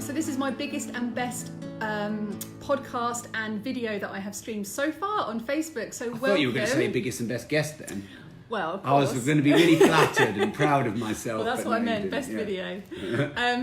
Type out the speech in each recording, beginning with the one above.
So this is my biggest and best podcast and video that I have streamed so far on Facebook. So I thought you were going to say biggest and best guest then. Well, of I was going to be really flattered and proud of myself. Well, that's what I meant, best video.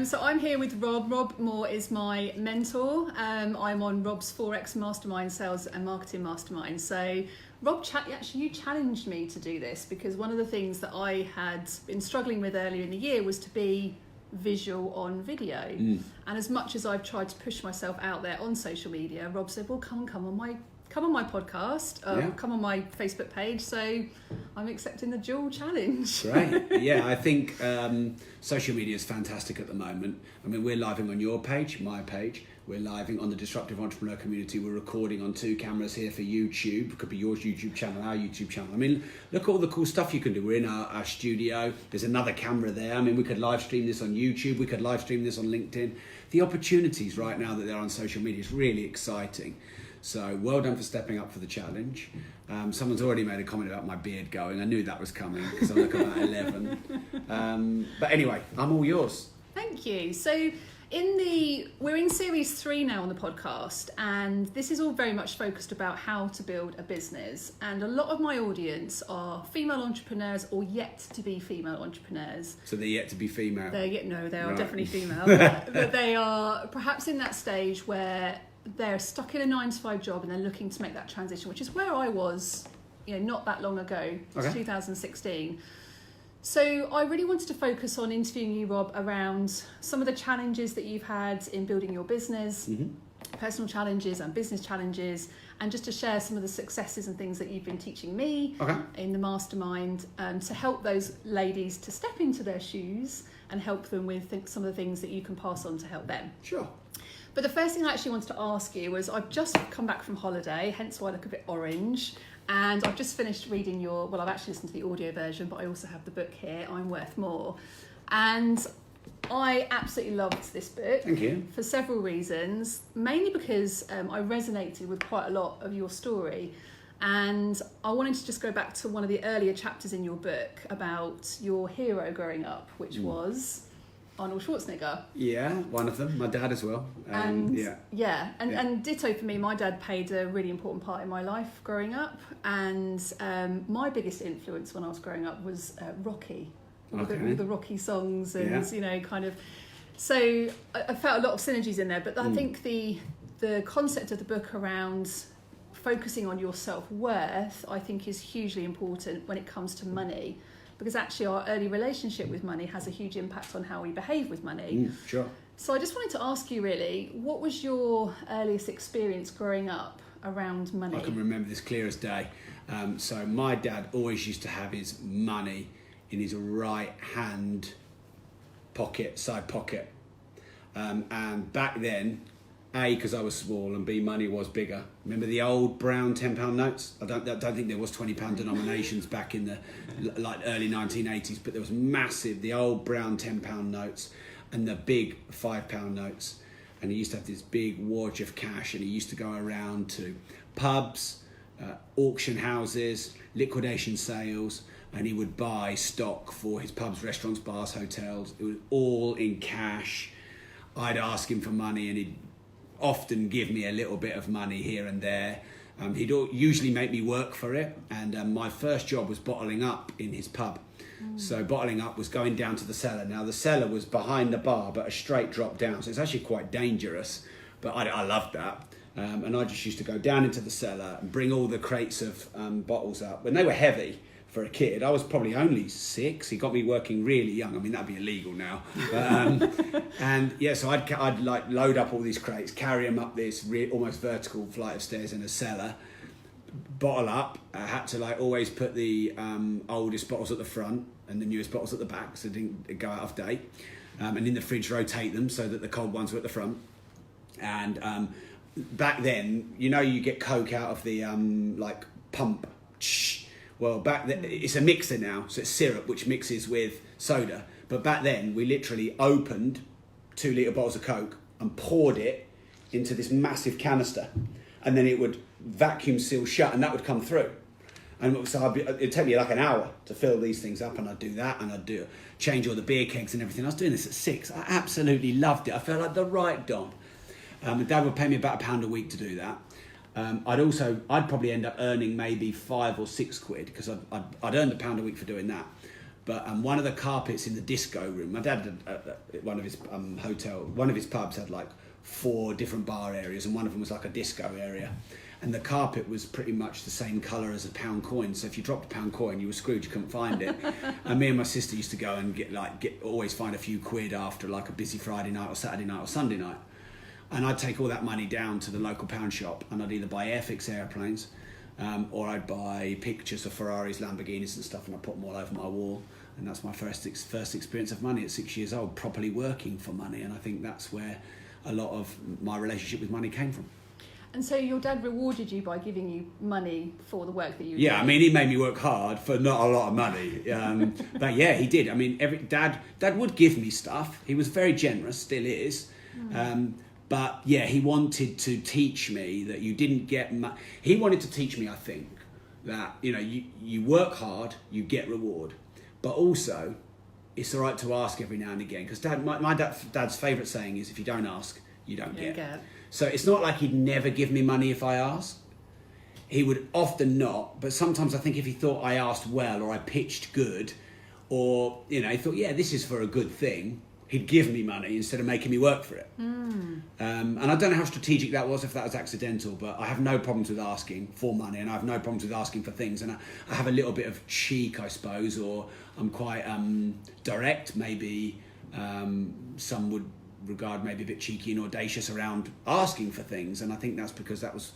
So I'm here with Rob. Rob Moore is my mentor. I'm on Rob's 4X Mastermind Sales and Marketing Mastermind. So Rob, actually you challenged me to do this because one of the things that I had been struggling with earlier in the year was to be visual on video. And as much as I've tried to push myself out there on social media, Rob said, well, come on my podcast, come on my Facebook page. So I'm accepting the dual challenge. Great. Yeah, I think social media is fantastic at the moment. I mean, we're living on your page, my page. We're living on the Disruptive Entrepreneur community. We're recording on 2 cameras here for YouTube. It could be your YouTube channel, our YouTube channel. I mean, look at all the cool stuff you can do. We're in our studio. There's another camera there. I mean, we could live stream this on YouTube. We could live stream this on LinkedIn. The opportunities right now that they're on social media is really exciting. So well done for stepping up for the challenge. Someone's already made a comment about my beard going. I knew that was coming because I look about 11. But anyway, I'm all yours. Thank you. So we're in series 3 now on the podcast, and this is all very much focused about how to build a business. And a lot of my audience are female entrepreneurs or yet to be female entrepreneurs. So they're yet to be female? They are definitely female. but they are perhaps in that stage where they're stuck in a 9-to-5 job and they're looking to make that transition, which is where I was, not that long ago. It's 2016. So I really wanted to focus on interviewing you, Rob, around some of the challenges that you've had in building your business, personal challenges and business challenges, and just to share some of the successes and things that you've been teaching me in the mastermind, to help those ladies to step into their shoes and help them with some of the things that you can pass on to help them. Sure. But the first thing I actually wanted to ask you was, I've just come back from holiday, hence why I look a bit orange. And I've just finished reading I've actually listened to the audio version, but I also have the book here, I'm Worth More. And I absolutely loved this book. Thank you. For several reasons, mainly because I resonated with quite a lot of your story. And I wanted to just go back to one of the earlier chapters in your book about your hero growing up, which was Arnold Schwarzenegger. Yeah, one of them. My dad as well. And ditto for me. My dad played a really important part in my life growing up. And my biggest influence when I was growing up was Rocky. All the Rocky songs and, kind of... So I felt a lot of synergies in there. But I think the concept of the book around focusing on your self-worth, I think, is hugely important when it comes to money. Because actually our early relationship with money has a huge impact on how we behave with money. Sure. So I just wanted to ask you really, what was your earliest experience growing up around money? I can remember this clear as day. So my dad always used to have his money in his right hand side pocket. And back then, A, because I was small, and B, money was bigger. Remember the old brown £10 notes? I don't think there was £20 denominations back in the early 1980s, but there was massive, the old brown £10 notes and the big £5 notes. And he used to have this big wad of cash, and he used to go around to pubs, auction houses, liquidation sales, and he would buy stock for his pubs, restaurants, bars, hotels. It was all in cash. I'd ask him for money, and he'd often give me a little bit of money here and there. He'd usually make me work for it, and my first job was bottling up in his pub. So bottling up was going down to the cellar. Now the cellar was behind the bar, but a straight drop down, so it's actually quite dangerous, but I loved that. And I just used to go down into the cellar and bring all the crates of bottles up. When they were heavy for a kid, I was probably only 6. He got me working really young. I mean, that'd be illegal now. So I'd like load up all these crates, carry them up this almost vertical flight of stairs in a cellar, bottle up. I had to always put the oldest bottles at the front and the newest bottles at the back, so they didn't go out of date. And in the fridge, rotate them so that the cold ones were at the front. And back then, you get Coke out of the pump. Well, back then, it's a mixer now, so it's syrup which mixes with soda. But back then, we literally opened 2-litre bottles of Coke and poured it into this massive canister, and then it would vacuum seal shut, and that would come through. And so it'd take me like an hour to fill these things up, and I'd do that, and I'd change all the beer kegs and everything. I was doing this at 6. I absolutely loved it. I felt like the right Dom. My dad would pay me about £1 a week to do that. I'd probably end up earning maybe 5 or 6 quid, because I'd earned £1 a week for doing that. But one of the carpets in the disco room, my dad had one of his one of his pubs had like 4 different bar areas, and one of them was like a disco area. And the carpet was pretty much the same colour as a £1 coin. So if you dropped a £1 coin, you were screwed. You couldn't find it. And me and my sister used to go and always find a few quid after like a busy Friday night or Saturday night or Sunday night. And I'd take all that money down to the local pound shop, and I'd either buy Airfix airplanes, or I'd buy pictures of Ferraris, Lamborghinis and stuff, and I'd put them all over my wall. And that's my first experience of money at 6 years old, properly working for money. And I think that's where a lot of my relationship with money came from. And so your dad rewarded you by giving you money for the work that you were doing? I mean, he made me work hard for not a lot of money. But yeah, he did. I mean, dad would give me stuff. He was very generous, still is. But yeah, he wanted to teach me that you didn't get... He wanted to teach me, I think, that, you work hard, you get reward. But also, it's all right to ask every now and again. Because my dad's favourite saying is, if you don't ask, you don't get. So it's not like he'd never give me money if I asked. He would often not, but sometimes I think if he thought I asked well, or I pitched good, or, he thought, yeah, this is for a good thing, he'd give me money instead of making me work for it. And I don't know how strategic that was, if that was accidental, but I have no problems with asking for money, and I have no problems with asking for things. And I have a little bit of cheek, I suppose, or I'm quite direct, maybe. Some would regard maybe a bit cheeky and audacious around asking for things, and I think that's because that was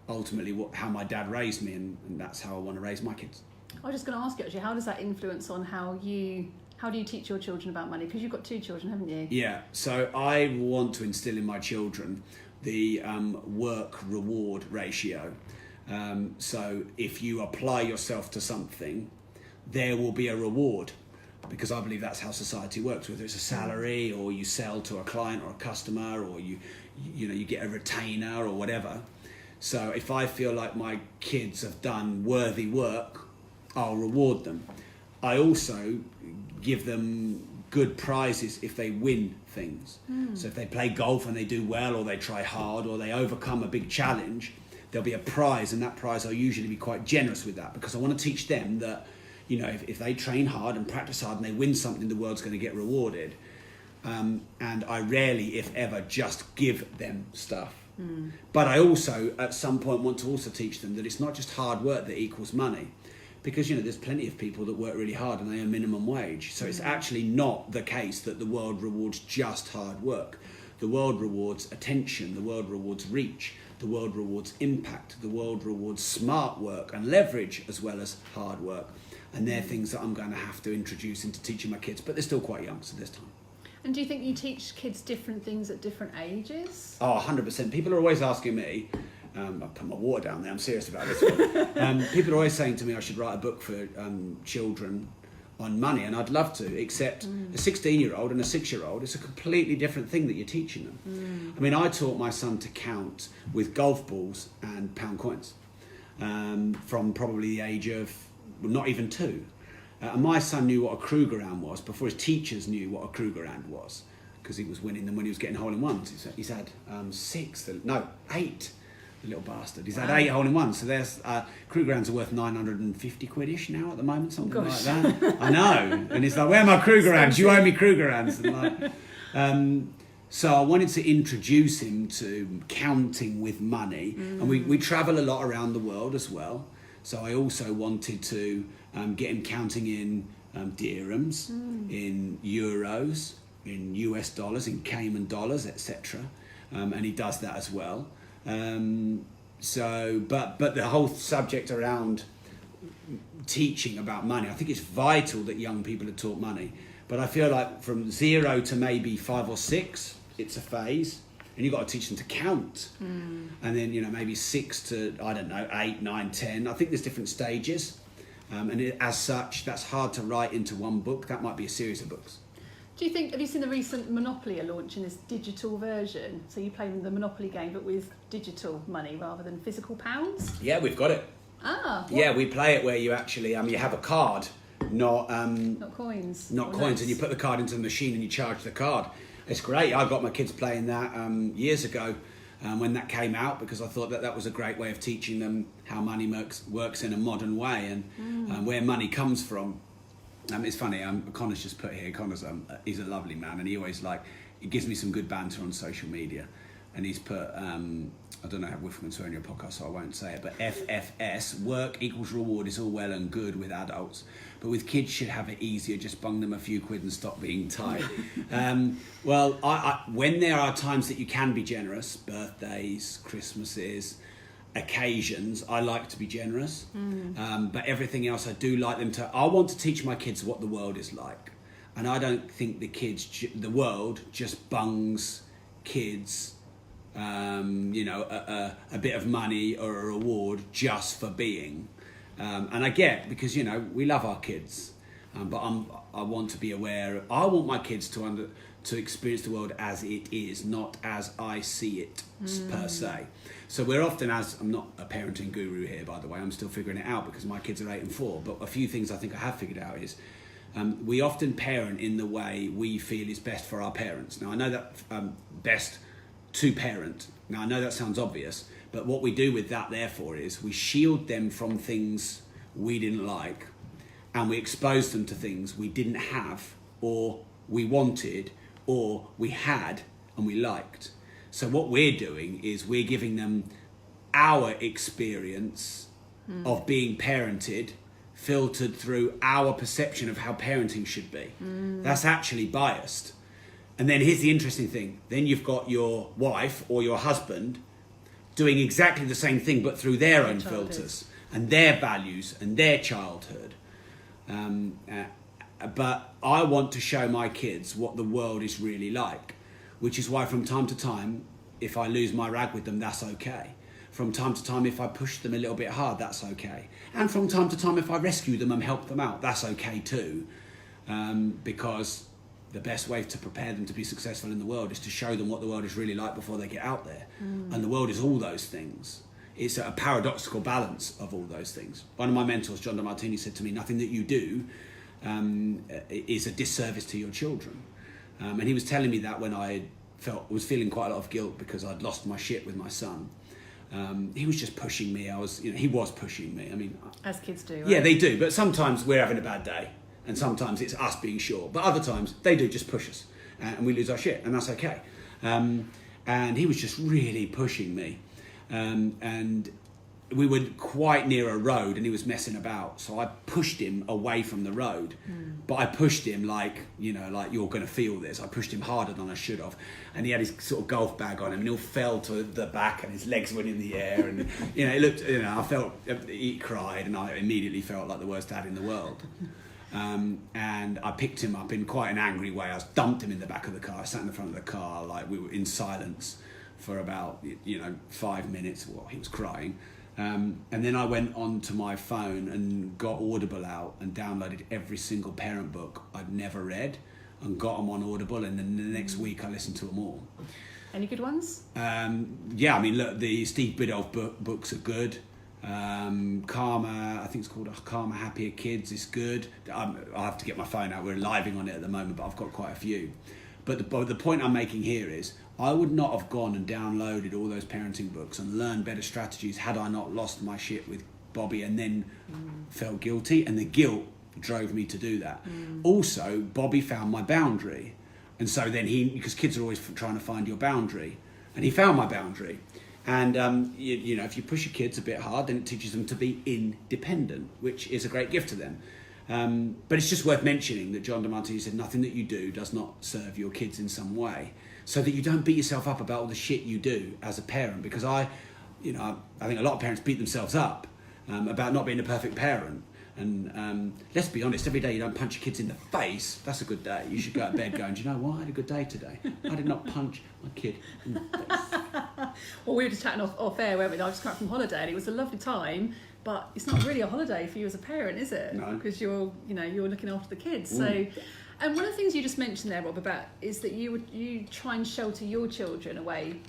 ultimately how my dad raised me, and that's how I want to raise my kids. I was just going to ask you, actually, how does that influence on how do you teach your children about money? Because you've got 2 children, haven't you? Yeah, so I want to instill in my children the work-reward ratio. So if you apply yourself to something, there will be a reward, because I believe that's how society works, whether it's a salary, or you sell to a client or a customer, or you get a retainer or whatever. So if I feel like my kids have done worthy work, I'll reward them. I also give them good prizes if they win things. So if they play golf and they do well, or they try hard, or they overcome a big challenge, there'll be a prize, and that prize I'll usually be quite generous with that, because I want to teach them that, if they train hard and practice hard and they win something, the world's going to get rewarded. And I rarely, if ever, just give them stuff. But I also, at some point, want to also teach them that it's not just hard work that equals money. Because, there's plenty of people that work really hard and they earn minimum wage. So it's actually not the case that the world rewards just hard work. The world rewards attention, the world rewards reach, the world rewards impact, the world rewards smart work and leverage, as well as hard work. And they're things that I'm going to have to introduce into teaching my kids, but they're still quite young, so there's time. And do you think you teach kids different things at different ages? Oh, 100%. People are always asking me, I've put my water down there, I'm serious about this one. People are always saying to me I should write a book for children on money, and I'd love to, except a 16-year-old and a 6-year-old, it's a completely different thing that you're teaching them. I mean, I taught my son to count with golf balls and pound coins from probably the age of not even 2. And my son knew what a Krugerrand was before his teachers knew what a Krugerrand was, because he was winning them when he was getting hole-in-ones. He's had 8, the little bastard. He's had 8 hole-in-ones. So there's Krugerrands are worth 950 quid-ish now at the moment, something like that. I know. And he's like, where are my Krugerrands? You owe me Krugerrands. And so I wanted to introduce him to counting with money. And we travel a lot around the world as well. So I also wanted to get him counting in dirhams, in euros, in US dollars, in Cayman dollars, etc. And he does that as well. But the whole subject around teaching about money, I think it's vital that young people are taught money. But I feel like from 0 to maybe 5 or 6, it's a phase. And you've got to teach them to count. And then, maybe 6 to, 8, 9, 10. I think there's different stages. As such, that's hard to write into one book. That might be a series of books. Have you seen the recent Monopoly launch in this digital version? So you play the Monopoly game, but with digital money rather than physical pounds? Yeah, we've got it. Yeah, we play it where you actually you have a card, not coins. Not coins, and you put the card into the machine and you charge the card. It's great. I got my kids playing that years ago when that came out, because I thought that was a great way of teaching them how money works in a modern way, and where money comes from. It's funny. Connor's just put here. Connor's he's a lovely man, and he always he gives me some good banter on social media, and he's put I don't know how Wolfman's on your podcast, so I won't say it, but FFS, work equals reward, is all well and good with adults, but with kids should have it easier, just bung them a few quid and stop being tight. Well, when there are times that you can be generous, birthdays, Christmases, occasions, I like to be generous, but everything else I do like them to. I want to teach my kids what the world is like, and I don't think the world just bungs kids a bit of money or a reward just for being, and I get, because we love our kids, but I want to be aware. I want my kids to experience the world as it is, not as I see it per se. So we're often, I'm not a parenting guru here, by the way, I'm still figuring it out because my kids are 8 and 4, but a few things I think I have figured out is we often parent in the way we feel is best for our parents. Now I know that best to parent. Now I know that sounds obvious, but what we do with that therefore is we shield them from things we didn't like, and we expose them to things we didn't have, or we wanted, or we had and we liked. So what we're doing is we're giving them our experience of being parented, filtered through our perception of how parenting should be. That's actually biased. And then here's the interesting thing. Then you've got your wife or your husband doing exactly the same thing, but through their own filters and their values and their childhood. But I want to show my kids what the world is really like, which is why from time to time, if I lose my rag with them, that's okay. From time to time, if I push them a little bit hard, that's okay. And from time to time, if I rescue them and help them out, that's okay too. Because the best way to prepare them to be successful in the world is to show them what the world is really like before they get out there. And the world is all those things. It's a paradoxical balance of all those things. One of my mentors, John DeMartini, said to me, nothing that you do is a disservice to your children. And he was telling me that when I was feeling quite a lot of guilt because I'd lost my shit with my son. He was just pushing me. He was pushing me. I mean, as kids do, right? Yeah, they do. But sometimes we're having a bad day, and sometimes it's us being short. But other times they do just push us, and we lose our shit, and that's okay. And he was just really pushing me, and we were quite near a road, and he was messing about. So I pushed him away from the road, but I pushed him like you're going to feel this. I pushed him harder than I should have, and he had his sort of golf bag on him, and he all fell to the back, and his legs went in the air, and it looked. I felt he cried, and I immediately felt like the worst dad in the world. And I picked him up in quite an angry way. I dumped him in the back of the car. I sat in the front of the car, like we were in silence for about 5 minutes while he was crying. And then I went onto my phone and got Audible out and downloaded every single parent book I'd never read and got them on Audible, and then the next week I listened to them all. Any good ones? Yeah, I mean, look, the Steve Biddulph books are good. Karma, I think it's called Karma Happier Kids, is good. I'll have to get my phone out. We're living on it at the moment, but I've got quite a few. But the point I'm making here is I would not have gone and downloaded all those parenting books and learned better strategies had I not lost my shit with Bobby and then felt guilty, and the guilt drove me to do that. Also, Bobby found my boundary, and so then because kids are always trying to find your boundary, and he found my boundary. And if you push your kids a bit hard, then it teaches them to be independent, which is a great gift to them. But it's just worth mentioning that John DeMartini said nothing that you do does not serve your kids in some way, so that you don't beat yourself up about all the shit you do as a parent. Because I think a lot of parents beat themselves up about not being a perfect parent. And let's be honest, every day you don't punch your kids in the face, that's a good day. You should go to bed going, do you know what? I had a good day today. I did not punch my kid in the face. Well, we were just chatting off air, weren't we? I just come back from holiday, and it was a lovely time, but it's not really a holiday for you as a parent, is it? No. Because you're looking after the kids. So, and one of the things you just mentioned there, Rob, about is that you try and shelter your children away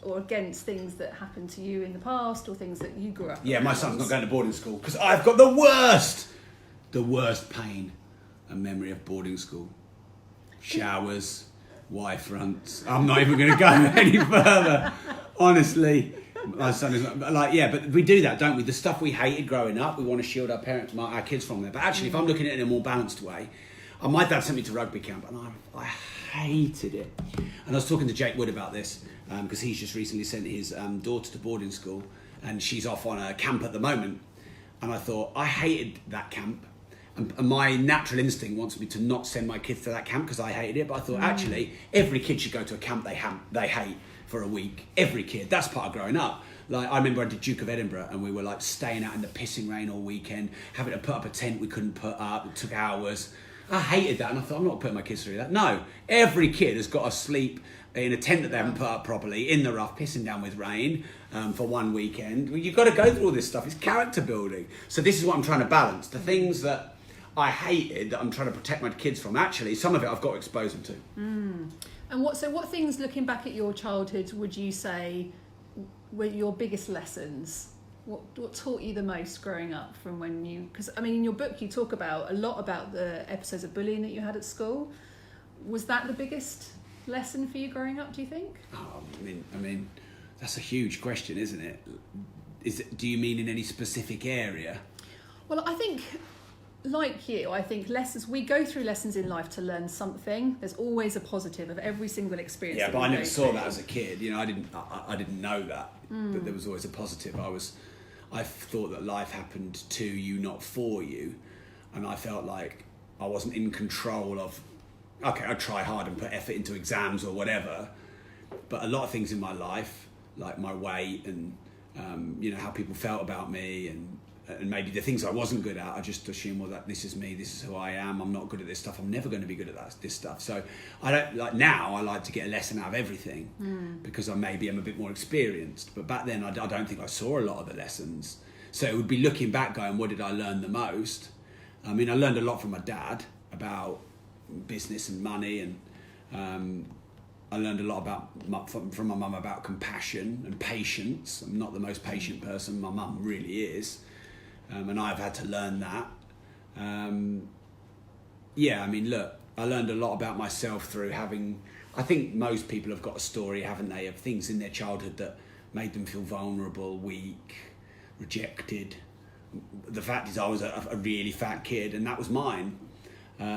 or against things that happened to you in the past or things that you grew up Yeah, my around? son's not going to boarding school because I've got the worst pain and memory of boarding school. Showers, wife fronts. I'm not even going to go any further. Honestly, my son is not, like, yeah, but we do that, don't we? The stuff we hated growing up, we want to shield our kids from there. But actually, if I'm looking at it in a more balanced way, my dad sent me to rugby camp and I hated it. And I was talking to Jake Wood about this because he's just recently sent his daughter to boarding school and she's off on a camp at the moment. And I thought, I hated that camp. And my natural instinct wants me to not send my kids to that camp because I hated it. But I thought, actually, every kid should go to a camp they hate for a week. Every kid. That's part of growing up. Like, I remember I did Duke of Edinburgh and we were like staying out in the pissing rain all weekend, having to put up a tent we couldn't put up. It took hours. I hated that, and I thought, I'm not putting my kids through that. No, every kid has got to sleep in a tent that they haven't put up properly, in the rough, pissing down with rain for one weekend. Well, you've got to go through all this stuff. It's character building. So this is what I'm trying to balance. The things that I hated, that I'm trying to protect my kids from, actually, some of it I've got to expose them to. And what things, looking back at your childhood, would you say were your biggest lessons? What taught you the most growing up from when you... Because, I mean, in your book, you talk a lot about the episodes of bullying that you had at school. Was that the biggest lesson for you growing up, do you think? Oh, I mean, that's a huge question, isn't it? Do you mean in any specific area? Well, I think, like you, I think we go through lessons in life to learn something. There's always a positive of every single experience. Yeah, but I never saw that as a kid. You know, I didn't know that. That there was always a positive. I thought that life happened to you, not for you. And I felt like I wasn't in control of, okay, I'd try hard and put effort into exams or whatever. But a lot of things in my life, like my weight and, how people felt about me and maybe the things I wasn't good at, I just assumed, well, that this is me, this is who I am, I'm not good at this stuff, I'm never going to be good at this stuff. So I like to get a lesson out of everything because I'm a bit more experienced. But back then I don't think I saw a lot of the lessons. So it would be looking back going, what did I learn the most? I mean, I learned a lot from my dad about business and money, and I learned a lot from my mum about compassion and patience. I'm not the most patient person, my mum really is. And I've had to learn that. I learned a lot about myself through having... I think most people have got a story, haven't they, of things in their childhood that made them feel vulnerable, weak, rejected. The fact is I was a really fat kid, and that was mine. What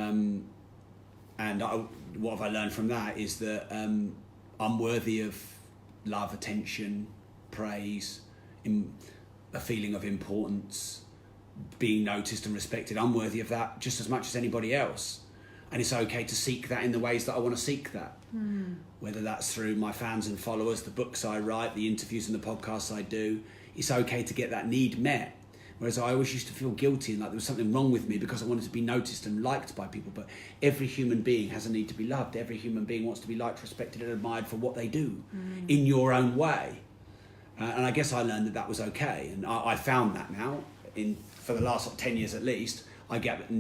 have I learned from that is that I'm worthy of love, attention, praise, a feeling of importance, being noticed and respected. I'm worthy of that just as much as anybody else. And it's okay to seek that in the ways that I want to seek that. Whether that's through my fans and followers, the books I write, the interviews and the podcasts I do. It's okay to get that need met. Whereas I always used to feel guilty and like there was something wrong with me because I wanted to be noticed and liked by people. But every human being has a need to be loved. Every human being wants to be liked, respected and admired for what they do in your own way. And I guess I learned that was okay. And I found that now, for the last 10 years at least, I get that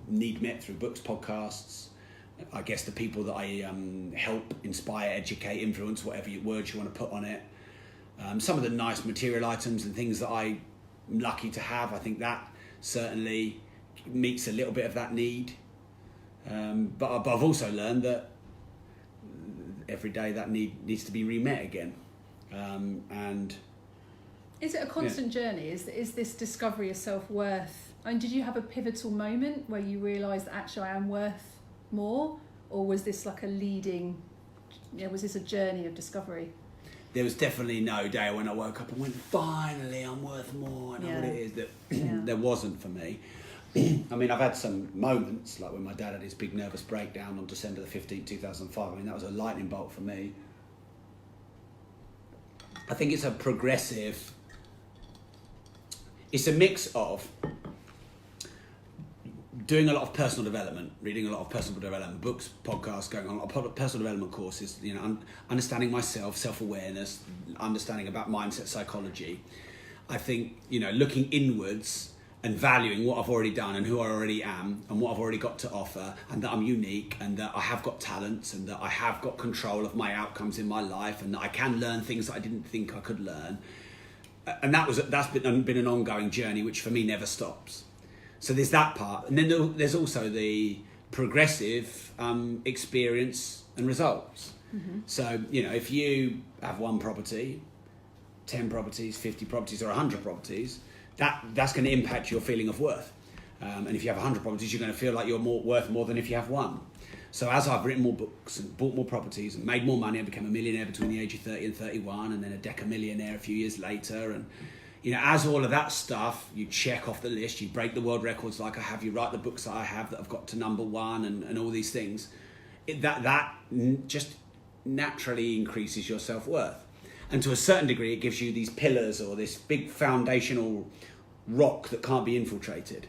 need met through books, podcasts. I guess the people that I help, inspire, educate, influence, whatever words you want to put on it. Some of the nice material items and things that I'm lucky to have, I think that certainly meets a little bit of that need. But I've also learned that every day that need needs to be re-met again. And is it a constant journey? Is this discovery of self-worth? And did you have a pivotal moment where you realised that actually I am worth more, or was this like was this a journey of discovery? There was definitely no day when I woke up and went, finally I'm worth more. I know what it is. That there wasn't for me. I mean, I've had some moments, like when my dad had his big nervous breakdown on December the 15th, 2005. I mean, that was a lightning bolt for me. I think it's a progressive... It's a mix of doing a lot of personal development, reading a lot of personal development books, podcasts, going on a lot of personal development courses, understanding myself, self-awareness, understanding about mindset psychology. I think, looking inwards and valuing what I've already done and who I already am and what I've already got to offer, and that I'm unique and that I have got talents and that I have got control of my outcomes in my life and that I can learn things that I didn't think I could learn. And that's been an ongoing journey, which for me never stops. So there's that part. And then there's also the progressive experience and results. Mm-hmm. So, if you have 1 property, 10 properties, 50 properties or 100 properties, that's going to impact your feeling of worth. And if you have 100 properties, you're going to feel like you're worth more than if you have 1. So as I've written more books and bought more properties and made more money, I became a millionaire between the age of 30 and 31, and then a decamillionaire a few years later. And, as all of that stuff, you check off the list, you break the world records like I have, you write the books that I have that I've got to number 1 and all these things, that just naturally increases your self-worth. And to a certain degree, it gives you these pillars or this big foundational rock that can't be infiltrated.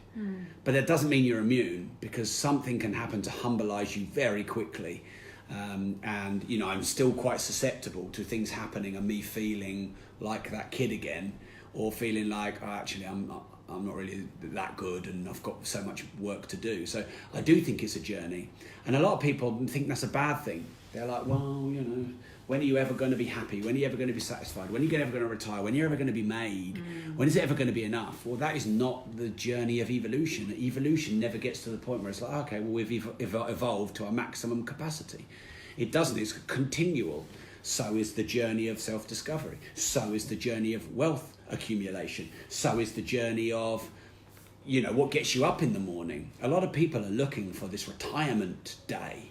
But that doesn't mean you're immune, because something can happen to humbleize you very quickly. And I'm still quite susceptible to things happening and me feeling like that kid again, or feeling like, actually I'm not really that good and I've got so much work to do. So I do think it's a journey. And a lot of people think that's a bad thing. They're like, well, when are you ever going to be happy? When are you ever going to be satisfied? When are you ever going to retire? When are you ever going to be made? When is it ever going to be enough? Well, that is not the journey of evolution. Evolution never gets to the point where it's like, okay, well, we've evolved to our maximum capacity. It doesn't. It's continual. So is the journey of self-discovery. So is the journey of wealth accumulation. So is the journey of, what gets you up in the morning. A lot of people are looking for this retirement day,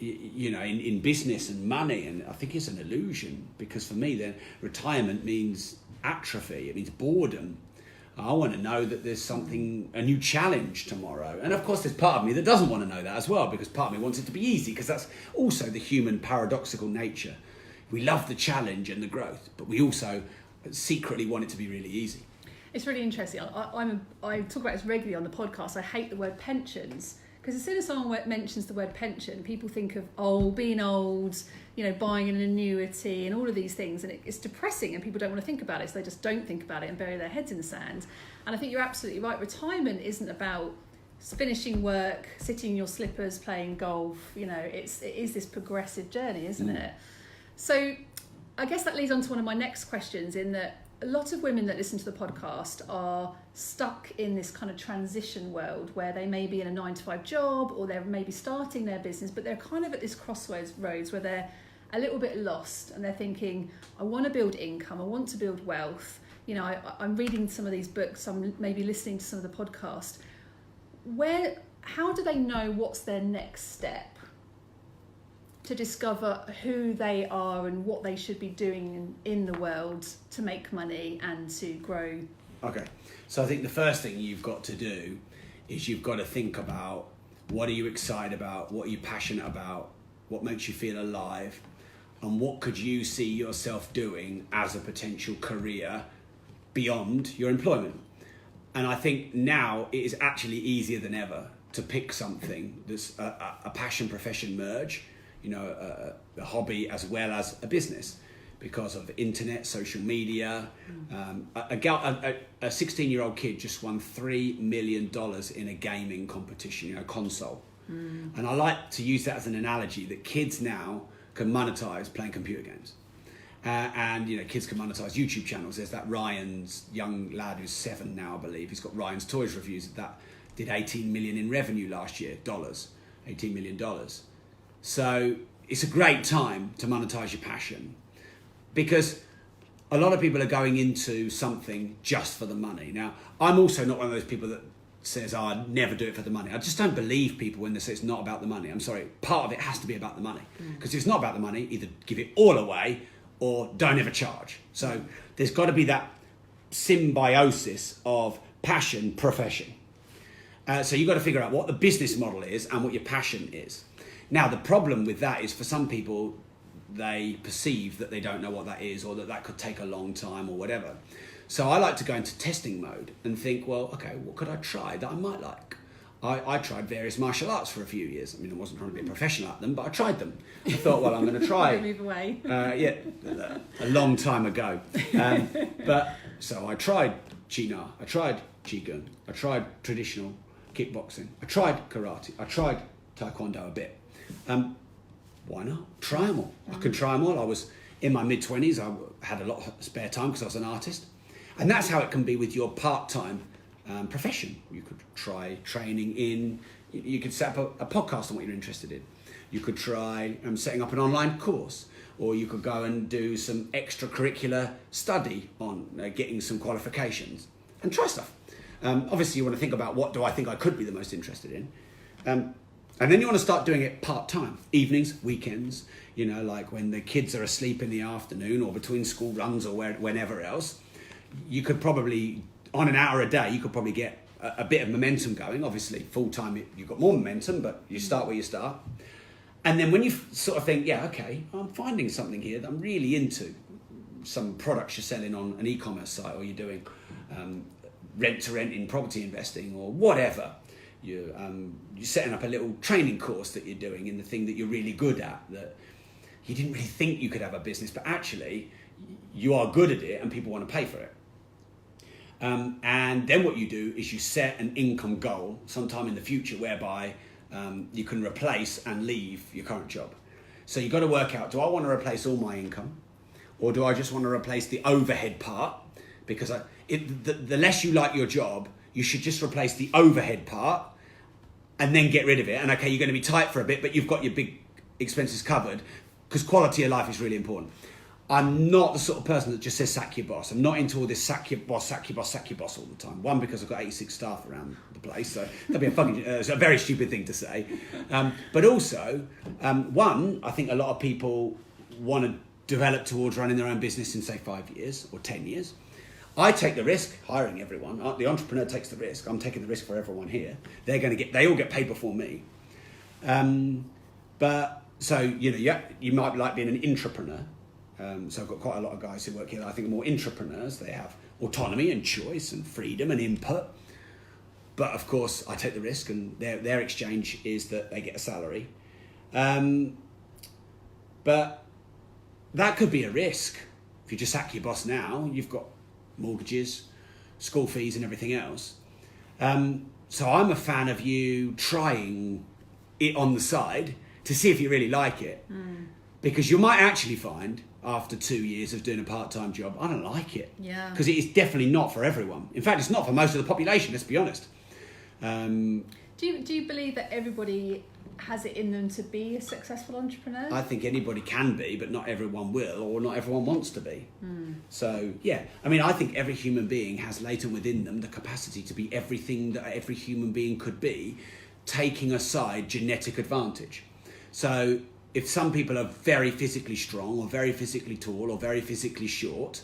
in business and money, and I think it's an illusion, because for me then retirement means atrophy, it means boredom. I want to know that there's a new challenge tomorrow, and of course there's part of me that doesn't want to know that as well, because part of me wants it to be easy, because that's also the human paradoxical nature. We love the challenge and the growth, but we also secretly want it to be really easy. It's really interesting. I talk about this regularly on the podcast. I hate the word pensions, because as soon as someone mentions the word pension, people think of being old, buying an annuity and all of these things, and it's depressing, and people don't want to think about it, so they just don't think about it and bury their heads in the sand. And I think you're absolutely right. Retirement isn't about finishing work, sitting in your slippers, playing golf. It is this progressive journey, isn't it? So I guess that leads on to one of my next questions, in that a lot of women that listen to the podcast are stuck in this kind of transition world where they may be in a 9-to-5 job, or they're maybe starting their business, but they're kind of at this crossroads where they're a little bit lost, and they're thinking, I want to build income, I want to build wealth. I'm reading some of these books, I'm maybe listening to some of the podcast. How do they know what's their next step to discover who they are and what they should be doing in the world to make money and to grow? Okay, so I think the first thing you've got to do is you've got to think about, what are you excited about, what are you passionate about, what makes you feel alive, and what could you see yourself doing as a potential career beyond your employment. And I think now it is actually easier than ever to pick something that's a passion profession merge, a hobby as well as a business, because of internet, social media. A 16-year-old kid just won $3 million in a gaming competition, console. And I like to use that as an analogy, that kids now can monetize playing computer games. And kids can monetize YouTube channels. There's that Ryan's young lad who's 7 now, I believe. He's got Ryan's Toys Reviews that did 18 million in revenue last year, $18 million. So it's a great time to monetize your passion, because a lot of people are going into something just for the money. Now, I'm also not one of those people that says, I'd never do it for the money. I just don't believe people when they say it's not about the money. I'm sorry, part of it has to be about the money. Because if it's not about the money, either give it all away or don't ever charge. So there's got to be that symbiosis of passion, profession. So you've got to figure out what the business model is and what your passion is. Now, the problem with that is, for some people, they perceive that they don't know what that is, or that could take a long time or whatever. So I like to go into testing mode and think, well, okay, what could I try that I might like? I tried various martial arts for a few years. I mean, I wasn't trying to be a professional at them, but I tried them. I thought, well, I'm going to try. Move away. A long time ago. So I tried Qi Na, I tried Qigong. I tried traditional kickboxing. I tried karate. I tried taekwondo a bit. Why not? Try them all. I can try them all. I was in my mid-20s. I had a lot of spare time because I was an artist. And that's how it can be with your part-time profession. You could try training in, you could set up a podcast on what you're interested in. You could try setting up an online course, or you could go and do some extracurricular study on getting some qualifications and try stuff. Obviously you want to think about what do I think I could be the most interested in. And then you want to start doing it part-time, evenings, weekends, like when the kids are asleep in the afternoon or between school runs or whenever else. You could probably, on an hour a day, you could probably get a bit of momentum going. Obviously, full-time, you've got more momentum, but you start where you start. And then when you sort of think, yeah, okay, I'm finding something here that I'm really into, some products you're selling on an e-commerce site, or you're doing rent-to-rent in property investing or whatever. You're setting up a little training course that you're doing in the thing that you're really good at, that you didn't really think you could have a business, but actually you are good at it and people want to pay for it. And then what you do is you set an income goal sometime in the future whereby you can replace and leave your current job. So you've got to work out, do I want to replace all my income, or do I just want to replace the overhead part? Because the less you like your job, you should just replace the overhead part and then get rid of it. And okay, you're going to be tight for a bit, but you've got your big expenses covered, because quality of life is really important. I'm not the sort of person that just says sack your boss. I'm not into all this sack your boss, sack your boss, sack your boss all the time. One, because I've got 86 staff around the place, so that'd be it's a very stupid thing to say. But also, one, I think a lot of people want to develop towards running their own business in, say, 5 years or 10 years. I take the risk hiring everyone. The entrepreneur takes the risk. I'm taking the risk for everyone here. They all get paid before me. But so you might like being an intrapreneur. So I've got quite a lot of guys who work here that I think are more intrapreneurs. They have autonomy and choice and freedom and input. But of course, I take the risk, and their exchange is that they get a salary. But that could be a risk. If you just sack your boss now, you've got mortgages, school fees and everything else. So I'm a fan of you trying it on the side to see if you really like it. Because you might actually find, after 2 years of doing a part-time job, I don't like it. Yeah. Because it is definitely not for everyone. In fact, it's not for most of the population, let's be honest. Do you believe that everybody has it in them to be a successful entrepreneur? I think anybody can be, but not everyone will, or not everyone wants to be. So, yeah. I mean, I think every human being has latent within them the capacity to be everything that every human being could be, taking aside genetic advantage. So if some people are very physically strong, or very physically tall, or very physically short,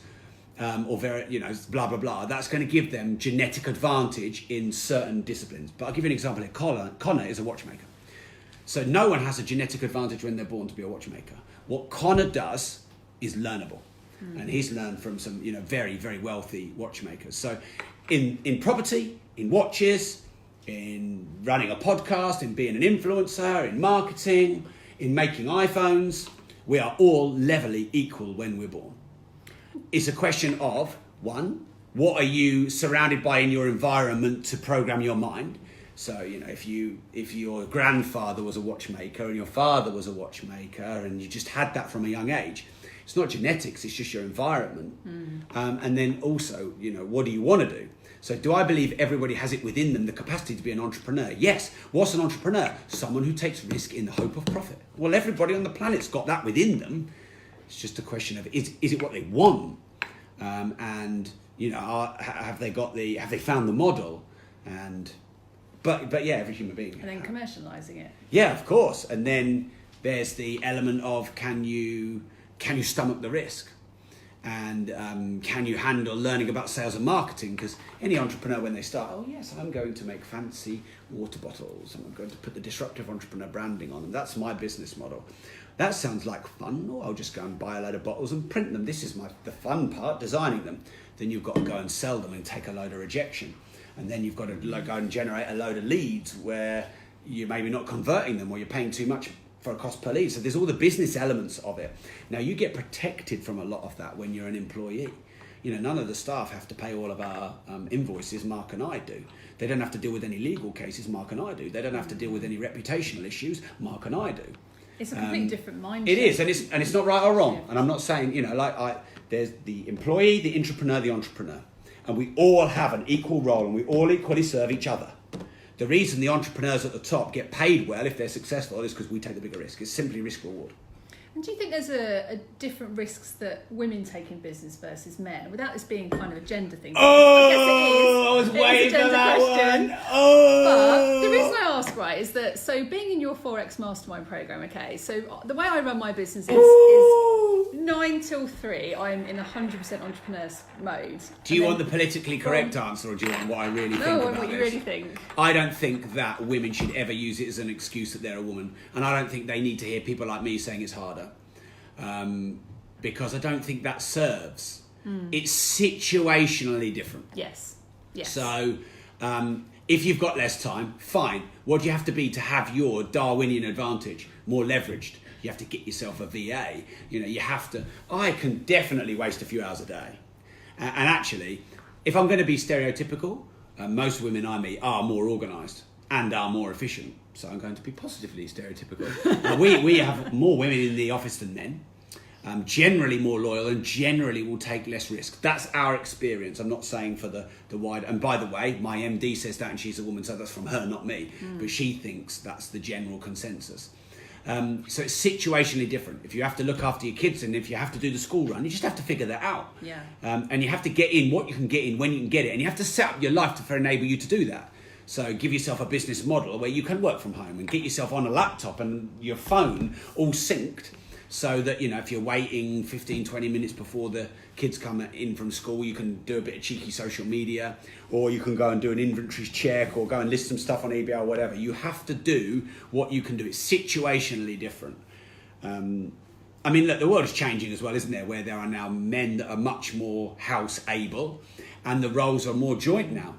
or very, blah, blah, blah, that's going to give them genetic advantage in certain disciplines. But I'll give you an example here. Connor is a watchmaker. So no one has a genetic advantage when they're born to be a watchmaker. What Connor does is learnable. And he's learned from some, very, very wealthy watchmakers. So in property, in watches, in running a podcast, in being an influencer, in marketing, in making iPhones, we are all levelly equal when we're born. It's a question of, one, what are you surrounded by in your environment to program your mind? So, if your grandfather was a watchmaker and your father was a watchmaker and you just had that from a young age, it's not genetics, it's just your environment. And then also, what do you want to do? So do I believe everybody has it within them, the capacity to be an entrepreneur? Yes. What's an entrepreneur? Someone who takes risk in the hope of profit. Well, everybody on the planet's got that within them. It's just a question of, is it what they want? And, have they found the model? But yeah, every human being. And then commercialising it. Yeah, of course. And then there's the element of, can you stomach the risk? And can you handle learning about sales and marketing? Because any entrepreneur, when they start, oh yes, I'm going to make fancy water bottles, and I'm going to put the disruptive entrepreneur branding on them. That's my business model. That sounds like fun. Or I'll just go and buy a load of bottles and print them. This is the fun part, designing them. Then you've got to go and sell them and take a load of rejection. And then you've got to go and generate a load of leads where you're maybe not converting them, or you're paying too much for a cost per lead. So there's all the business elements of it. Now, you get protected from a lot of that when you're an employee. none of the staff have to pay all of our invoices. Mark and I do. They don't have to deal with any legal cases. Mark and I do. They don't have to deal with any reputational issues. Mark and I do. It's a completely different mindset. It is, and it's not right or wrong. And I'm not saying, there's the employee, the intrapreneur, the entrepreneur, and we all have an equal role, and we all equally serve each other. The reason the entrepreneurs at the top get paid well if they're successful is because we take the bigger risk. It's simply risk reward. And do you think there's a different risks that women take in business versus men, without this being kind of a gender thing? I was waiting for that question. But the reason I ask, right, is that, so being in your 4X mastermind program, okay, so the way I run my business is 9 till 3, I'm in 100% entrepreneur mode. Do you want the politically correct answer, or do you want what I really think about No, what you really think. I don't think that women should ever use it as an excuse that they're a woman, and I don't think they need to hear people like me saying it's harder. Because I don't think that serves. It's situationally different. Yes. So if you've got less time, fine. What do you have to be to have your Darwinian advantage more leveraged? You have to get yourself a VA. You have to. I can definitely waste a few hours a day. And actually, if I'm going to be stereotypical, most women I meet are more organised and are more efficient. So I'm going to be positively stereotypical. We have more women in the office than men, generally more loyal, and generally will take less risk. That's our experience. I'm not saying for the wide. And by the way, my MD says that, and she's a woman, so that's from her, not me. But she thinks that's the general consensus. So it's situationally different. If you have to look after your kids, and if you have to do the school run, you just have to figure that out. Yeah. And you have to get in what you can get in when you can get it, and you have to set up your life to enable you to do that. So give yourself a business model where you can work from home and get yourself on a laptop and your phone all synced, so that, if you're waiting 15, 20 minutes before the kids come in from school, you can do a bit of cheeky social media, or you can go and do an inventory check, or go and list some stuff on eBay or whatever. You have to do what you can do. It's situationally different. Look, the world is changing as well, isn't there? Where there are now men that are much more house able, and the roles are more joint now.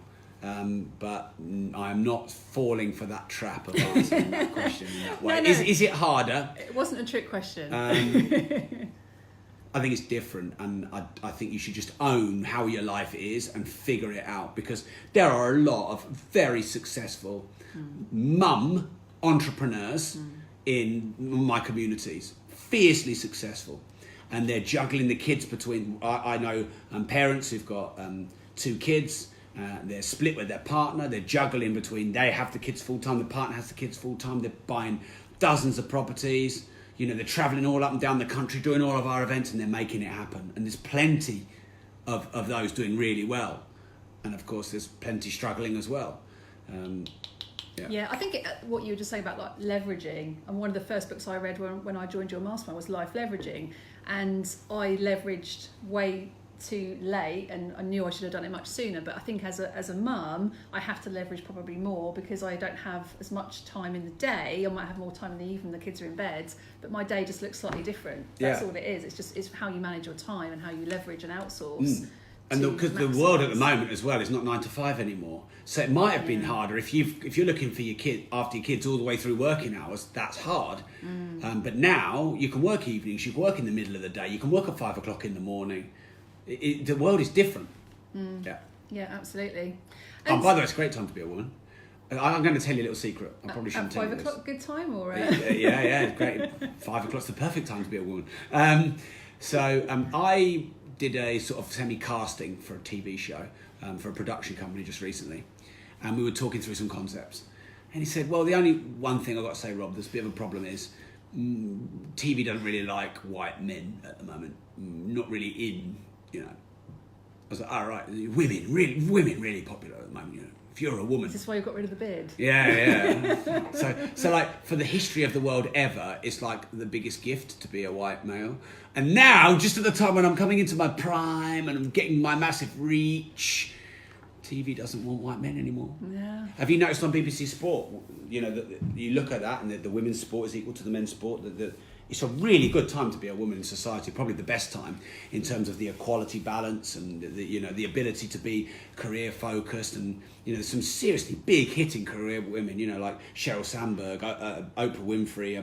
But I'm not falling for that trap of answering that question in that way. No. Is it harder? It wasn't a trick question. I think it's different, and I think you should just own how your life is and figure it out, because there are a lot of very successful mum entrepreneurs in my communities, fiercely successful, and they're juggling the kids between. I know parents who've got 2 kids. They're split with their partner. They're juggling between, they have the kids full time, the partner has the kids full time. They're buying dozens of properties. They're traveling all up and down the country, doing all of our events, and they're making it happen. And there's plenty of those doing really well. And of course, there's plenty struggling as well. Yeah, I think what you were just saying about like leveraging, and one of the first books I read when I joined your mastermind was Life Leveraging, and I leveraged way too late, and I knew I should have done it much sooner. But I think as a mum, I have to leverage probably more, because I don't have as much time in the day. I might have more time in the evening, the kids are in bed, but my day just looks slightly different. That's all it is. It's how you manage your time and how you leverage and outsource. And because the world at the moment as well is not 9 to 5 anymore, so it might have been harder if you're looking for your kid after your kids all the way through working hours. That's hard. But now you can work evenings, you can work in the middle of the day, you can work at 5 o'clock in the morning. The world is different. Yeah, absolutely. And by the way, it's a great time to be a woman. I'm going to tell you a little secret. I probably shouldn't tell you this. 5 o'clock, good time, or? Yeah, it's great. 5 o'clock's the perfect time to be a woman. I did a sort of semi-casting for a TV show for a production company just recently, and we were talking through some concepts. And he said, well, the only one thing I've got to say, Rob, there's a bit of a problem is TV doesn't really like white men at the moment. Not really in, I was like, all right, women really popular at the moment, If you're a woman. Is this why you got rid of the beard? Yeah. so like, for the history of the world ever, it's like the biggest gift to be a white male. And now, just at the time when I'm coming into my prime and I'm getting my massive reach, TV doesn't want white men anymore. Yeah. Have you noticed on BBC Sport, you look at that, and the women's sport is equal to the men's sport, it's a really good time to be a woman in society, probably the best time in terms of the equality balance and the ability to be career focused. And there's some seriously big hitting career women, like Sheryl Sandberg, Oprah Winfrey,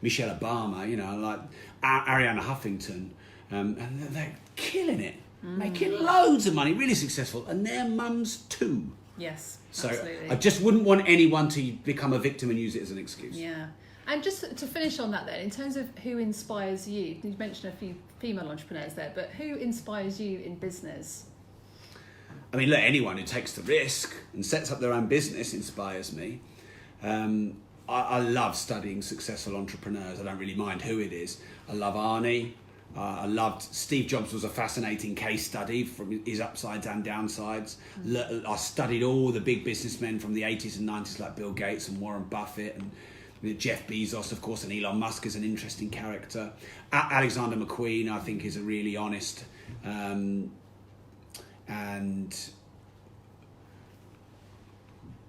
Michelle Obama, like Ariana Huffington, and they're killing it. making loads of money, really successful, and their mums too. Yes, so absolutely. I just wouldn't want anyone to become a victim and use it as an excuse. Yeah. And just to finish on that then, in terms of who inspires you mentioned a few female entrepreneurs there, but who inspires you in business? I mean, look, anyone who takes the risk and sets up their own business inspires me. I love studying successful entrepreneurs. I don't really mind who it is. I love Arnie. I loved Steve Jobs was a fascinating case study from his upsides and downsides. I studied all the big businessmen from the 80s and 90s like Bill Gates and Warren Buffett and Jeff Bezos, of course, and Elon Musk is an interesting character. Alexander McQueen, I think, is a really honest and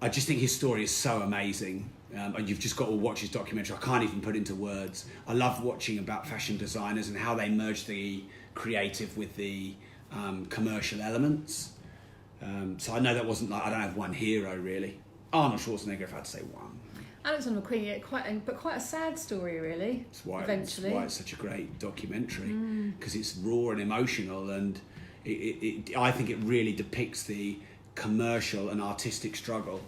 I just think his story is so amazing. And you've just got to watch his documentary. I can't even put into words. I love watching about fashion designers and how they merge the creative with the commercial elements. So I know that wasn't like, I don't have one hero really. Arnold Schwarzenegger, if I had to say one. Alexander McQueen, yeah, quite a sad story, really. That's why it's such a great documentary, because it's raw and emotional, and I think it really depicts the commercial and artistic struggle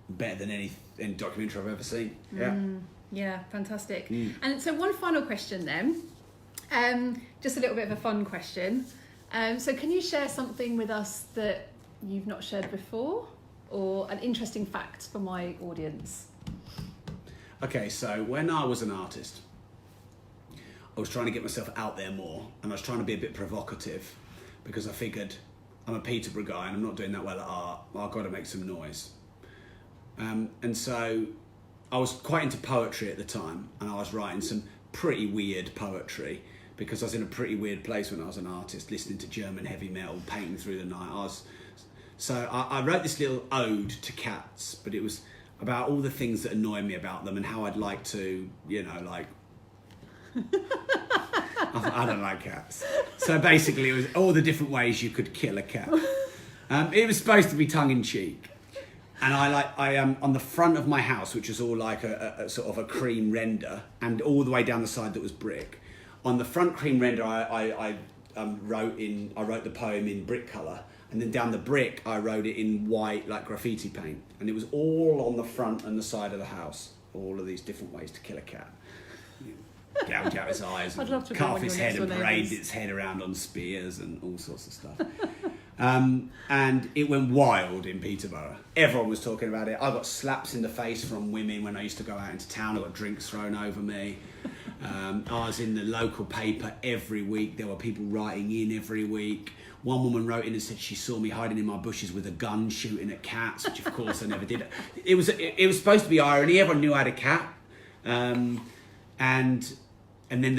better than any documentary I've ever seen. Yeah, fantastic. And so one final question then, just a little bit of a fun question. So can you share something with us that you've not shared before? Or an interesting fact for my audience? Okay, so when I was an artist, I was trying to get myself out there more, and I was trying to be a bit provocative because I figured I'm a Peterborough guy and I'm not doing that well at art. I've got to make some noise. And so I was quite into poetry at the time, and I was writing some pretty weird poetry because I was in a pretty weird place when I was an artist, listening to German heavy metal, painting through the night. So I wrote this little ode to cats, but it was about all the things that annoy me about them and how I'd like to, I don't like cats. So basically it was all the different ways you could kill a cat. It was supposed to be tongue-in-cheek. And I on the front of my house, which was all like a sort of a cream render, and all the way down the side that was brick. On the front cream render, I wrote the poem in brick colour. And then down the brick, I wrote it in white, like graffiti paint. And it was all on the front and the side of the house. All of these different ways to kill a cat. Gouge out his eyes, and cut off his head and parade its head around on spears and all sorts of stuff. And it went wild in Peterborough. Everyone was talking about it. I got slaps in the face from women when I used to go out into town. I got drinks thrown over me. I was in the local paper every week. There were people writing in every week. One woman wrote in and said she saw me hiding in my bushes with a gun shooting at cats, which of course I never did. It was supposed to be irony. Everyone knew I had a cat. And then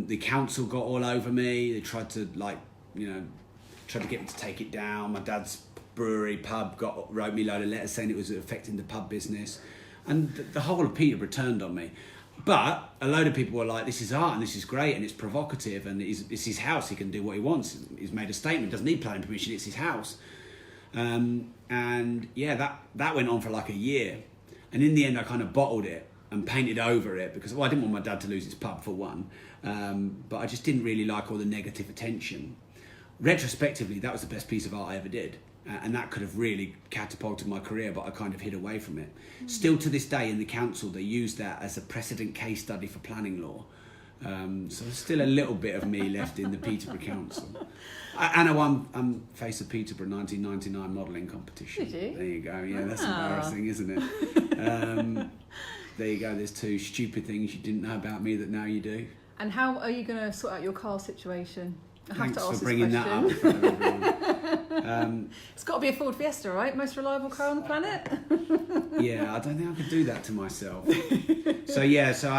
the council got all over me. They tried to get me to take it down. My dad's brewery pub wrote me a load of letters saying it was affecting the pub business, and the whole of Peterborough turned on me. But a load of people were like, this is art and this is great and it's provocative and it's his house, he can do what he wants. He's made a statement, doesn't need planning permission, it's his house. And yeah, that went on for like a year. And in the end, I kind of bottled it and painted over it because, I didn't want my dad to lose his pub for one. But I just didn't really like all the negative attention. Retrospectively, that was the best piece of art I ever did. And that could have really catapulted my career, but I kind of hid away from it. Still to this day in the council, they use that as a precedent case study for planning law. So there's still a little bit of me left in the Peterborough Council. And I won Face of Peterborough 1999 modelling competition. Did you? There you go. Yeah, that's embarrassing, isn't it? There you go. There's two stupid things you didn't know about me that now you do. And how are you going to sort out your car situation? I have Thanks to ask for bringing this that up in question. front of everyone. It's got to be a Ford Fiesta, right? Most reliable car on the planet. Yeah, I don't think I could do that to myself. So I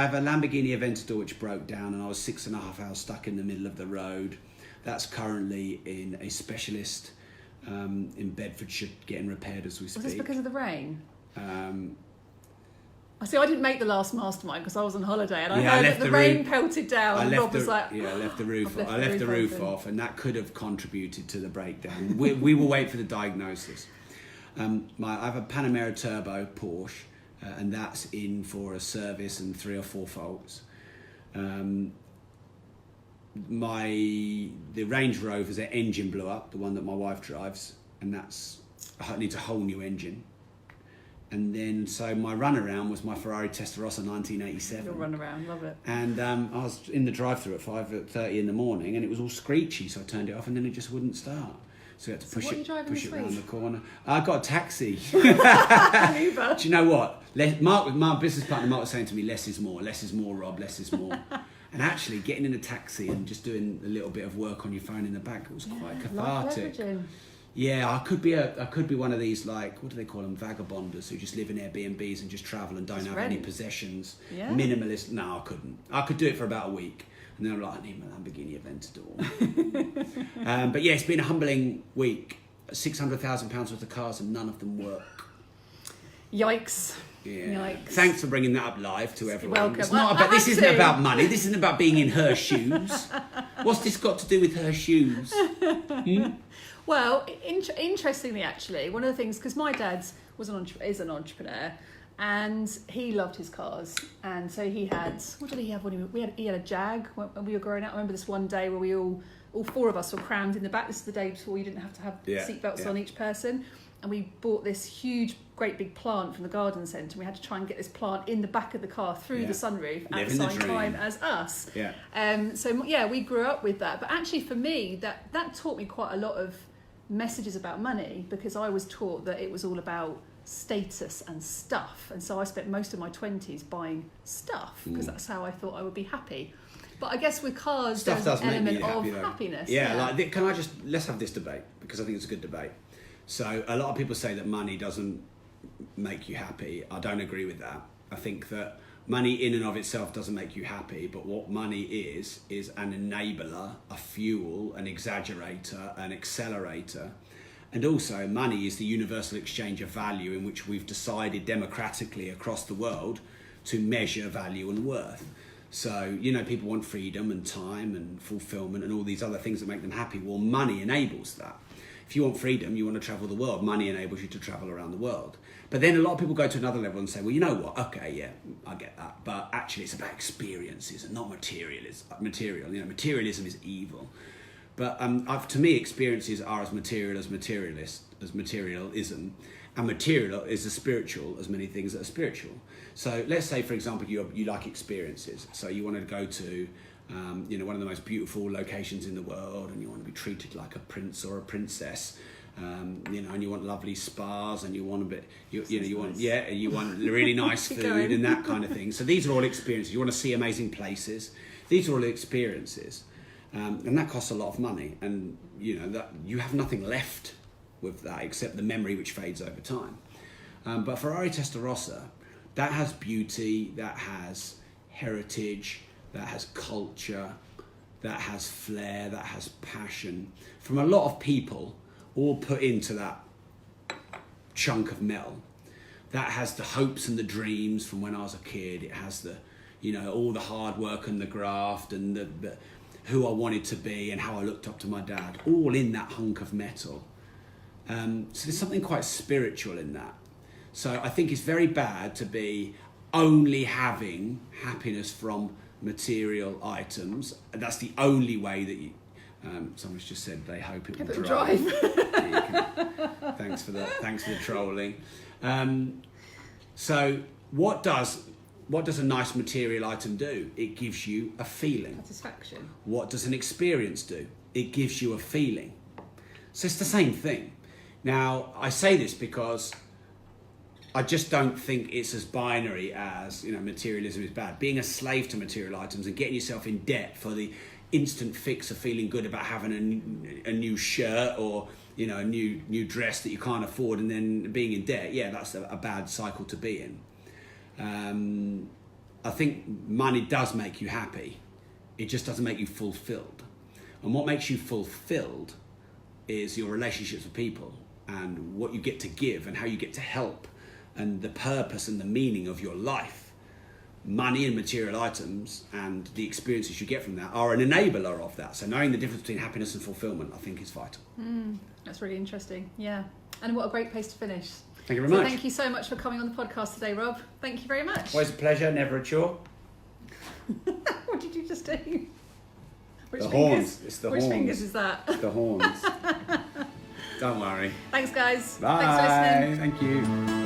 have a Lamborghini Aventador which broke down, and I was 6.5 hours stuck in the middle of the road. That's currently in a specialist in Bedfordshire getting repaired as we speak. Was this because of the rain? I see. I didn't make the last mastermind because I was on holiday, and I heard that the rain pelted down. And Rob was like, I left the roof off. I left the roof off, and that could have contributed to the breakdown. We will wait for the diagnosis. I have a Panamera Turbo Porsche, and that's in for a service and 3 or 4 faults. the Range Rover's their engine blew up, the one that my wife drives, and I needs a whole new engine. And then, so my runaround was my Ferrari Testarossa 1987. Your runaround, love it. And I was in the drive-through at 5:30 in the morning, and it was all screechy, so I turned it off, and then it just wouldn't start. So I had to push it around the corner. I got a taxi. Uber. Do you know what? My business partner Mark was saying to me, less is more, Rob, less is more. And actually, getting in a taxi and just doing a little bit of work on your phone in the back, it was quite cathartic. Yeah, I could be one of these, like, what do they call them, vagabonders who just live in Airbnbs and just travel and don't have any possessions. Yeah. Minimalist. No, I couldn't. I could do it for about a week. And then I'm like, I need my Lamborghini Aventador. But yeah, it's been a humbling week. £600,000 worth of cars and none of them work. Yikes. Yeah. Yikes. Thanks for bringing that up live to everyone. You're welcome. It's not about, this isn't about money. This isn't about being in her shoes. What's this got to do with her shoes? Well, interestingly, actually, one of the things, because my dad is an entrepreneur, and he loved his cars, and so he had, what did he have when he had a Jag when we were growing up. I remember this one day where we all four of us were crammed in the back. This is the day before you didn't have to have seatbelts on each person, and we bought this huge, great big plant from the garden centre, and we had to try and get this plant in the back of the car through the sunroof at the same time as us. We grew up with that. But actually, for me, that taught me quite a lot of messages about money, because I was taught that it was all about status and stuff, and so I spent most of my 20s buying stuff because that's how I thought I would be happy. But I guess with cars, stuff there's an element happy, of though. happiness. Like, let's have this debate, because I think it's a good debate. So a lot of people say that money doesn't make you happy. I don't agree with that. I think that money in and of itself doesn't make you happy, but what money is an enabler, a fuel, an exaggerator, an accelerator. And also, money is the universal exchange of value in which we've decided democratically across the world to measure value and worth. So, people want freedom and time and fulfillment and all these other things that make them happy. Well, money enables that. If you want freedom, you want to travel the world, money enables you to travel around the world. But then a lot of people go to another level and say, well, you know what? Okay, yeah, I get that. But actually, it's about experiences and not material. Materialism is evil. But to me, experiences are as material as materialism. And material is as spiritual as many things that are spiritual. So let's say, for example, you like experiences. So you want to go to one of the most beautiful locations in the world, and you want to be treated like a prince or a princess. And you want lovely spas, and you want you want really nice food and that kind of thing. So these are all experiences. You want to see amazing places. These are all experiences, and that costs a lot of money. And that you have nothing left with that except the memory, which fades over time. But Ferrari Testarossa, that has beauty, that has heritage, that has culture, that has flair, that has passion from a lot of people, all put into that chunk of metal. That has the hopes and the dreams from when I was a kid. It has the, all the hard work and the graft and the who I wanted to be and how I looked up to my dad, all in that hunk of metal. So there's something quite spiritual in that. So I think it's very bad to be only having happiness from material items. That's the only way that you... someone's just said they hope it will drive. Thanks for the trolling. So what does a nice material item do? It gives you a feeling. Satisfaction. What does an experience do? It gives you a feeling. So it's the same thing. Now, I say this because I just don't think it's as binary as, materialism is bad. Being a slave to material items and getting yourself in debt for the instant fix of feeling good about having a new shirt or, a new dress that you can't afford, and then being in debt, that's a bad cycle to be in. I think money does make you happy. It just doesn't make you fulfilled. And what makes you fulfilled is your relationships with people and what you get to give and how you get to help and the purpose and the meaning of your life. Money and material items and the experiences you get from that are an enabler of that. So knowing the difference between happiness and fulfillment, I think, is vital. That's really interesting. Yeah. And what a great place to finish. Thank you very much. Thank you so much for coming on the podcast today, Rob. Thank you very much. Always a pleasure, never a chore. What did you just do? Which The fingers? horns. It's the Which horns. fingers is that? The horns. Don't worry. Thanks, guys. Bye. Thanks for listening. Thank you.